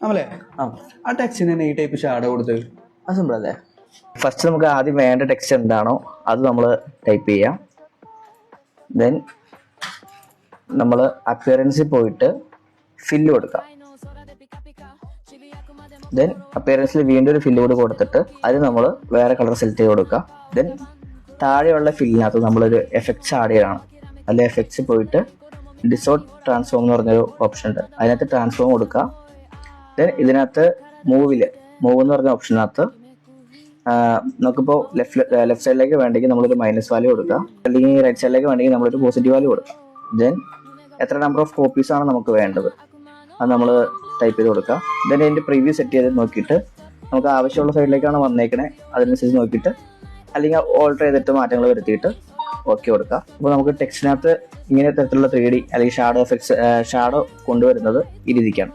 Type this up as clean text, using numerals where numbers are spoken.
അമലേ, ആ ടെക്സ്റ്റിന് ഈ type shadow കൊടുത്തത് അത് സിമ്പിൾ അല്ലേ. ഫസ്റ്റ് നമുക്ക് ആദ്യം വേണ്ട ടെക്സ്റ്റ് എന്താണോ അത് നമ്മൾ ടൈപ്പ് ചെയ്യാം. ദെൻ നമ്മൾ അപ്പിയറൻസിൽ പോയിട്ട് ഫില്ല് കൊടുക്കാം. ദെൻ അപ്പിയറൻസിൽ വീണ്ടും ഒരു ഫില്ല് കൂടി കൊടുത്തിട്ട് അത് നമ്മൾ വേറെ കളർ സെലക്ട് ചെയ്ത് കൊടുക്കുക. ദെൻ താഴെയുള്ള ഫില്ലിനകത്ത് നമ്മളൊരു എഫക്ട്സ് ആഡ് ചെയ്യണം. അതിൽ എഫക്ട്സ് പോയിട്ട് ഡിസോർട്ട് ട്രാൻസ്ഫോം എന്ന് പറഞ്ഞൊരു ഓപ്ഷൻ ഉണ്ട്, അതിനകത്ത് ട്രാൻസ്ഫോം കൊടുക്കുക. ദെൻ ഇതിനകത്ത് മൂവ് എന്ന് പറഞ്ഞ ഓപ്ഷനകത്ത് നമുക്കിപ്പോൾ ലെഫ്റ്റ് സൈഡിലേക്ക് വേണമെങ്കിൽ നമ്മളൊരു മൈനസ് വാല്യൂ കൊടുക്കുക, അല്ലെങ്കിൽ റൈറ്റ് സൈഡിലേക്ക് വേണമെങ്കിൽ നമ്മളൊരു പോസിറ്റീവ് വാല്യൂ കൊടുക്കുക. ദെൻ എത്ര നമ്പർ ഓഫ് കോപ്പീസ് ആണ് നമുക്ക് വേണ്ടത് അത് നമ്മൾ ടൈപ്പ് ചെയ്ത് കൊടുക്കുക. ദെൻ അതിൻ്റെ പ്രിവ്യൂ സെറ്റ് ചെയ്ത് നോക്കിയിട്ട് നമുക്ക് ആവശ്യമുള്ള സൈഡിലേക്കാണ് വന്നേക്കണേ അതിനനുസരിച്ച് നോക്കിയിട്ട് അല്ലെങ്കിൽ ഓൾട്ടർ ചെയ്തിട്ട് മാറ്റങ്ങൾ വരുത്തിയിട്ട് ഓക്കെ കൊടുക്കുക. അപ്പോൾ നമുക്ക് ടെക്സ്റ്റിനകത്ത് ഇങ്ങനെ തരത്തിലുള്ള 3D അല്ലെങ്കിൽ ഷാഡോ എഫക്ട്സ് ഷാഡോ കൊണ്ടുവരുന്നത് ഈ രീതിക്കാണ്.